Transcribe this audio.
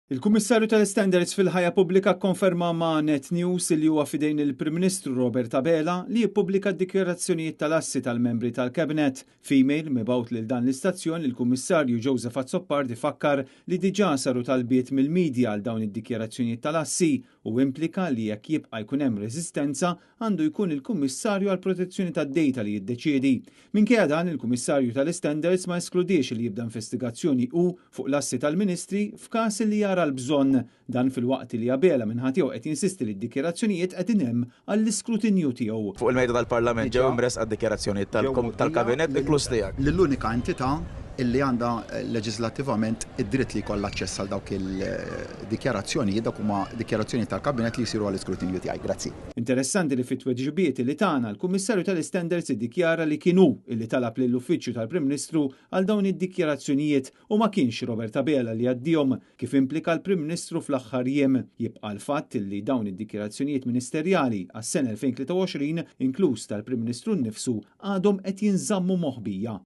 Il-Kummissarju tal-Standards fil-ħajja pubblika kkonferma ma' Net News li huwa fidejn il-Prim Ministru Robert Abela li jippubblika d-dikjarazzjonijiet tal-assi tal-membri tal-Cabinet. F'email mibgħut lil dan l-istazzjon il-Kummissarju Joseph Azzopardi fakkar li diġà saru talbiet mill-midja għal dawn id-dikjarazzjonijiet tal-assi u implika li jekk jibqa' jkun hemm reżistenza għandu jkun il-Kummissarju għall protezzjoni tad-dejta li jiddeċiedi. Minkejja dan il-Kummissarju tal-Standards ma eskludiex li jibda investigazzjoni fuq l-assi tal-Ministri f'każ li jara l-bżonn dan fil-waqt li Abela minħat jew qed jinsisti li d-dikjarazzjonijiet qegħdin hemm għall-iskrutinju tiegħu. Fuq il-mejda tal-Parlament ġew imres għad-dikjarazzjonijiet tal-Kabinet inkluż tiegħek. L-unika entità illi għandha leġislattivament id-dritt li jkollha aċċess għal dawk il-dikjarazzjonijiet dak huma dikjarazzjoni tal-Kabinet li jsiru għall-iskrutinju tiegħi. Grazzi. Interessanti li fit-tweġibiet li tagħna l-Kummissarju tal-Standards iddikjara li kien hu illi talab lill-Uffiċċju tal-Prim Ministru għal dawn id-dikjarazzjonijiet u ma kienx Robert Abela li għaddihom kif implika l-Prim Ministru fl-aħħar jiem. Jibqa' l-fatt li dawn id-dikjarazzjonijiet ministerjali għas-sena 2023 inkluż tal-Prim Ministru nnifsu għadhom qed jinżammu moħbija.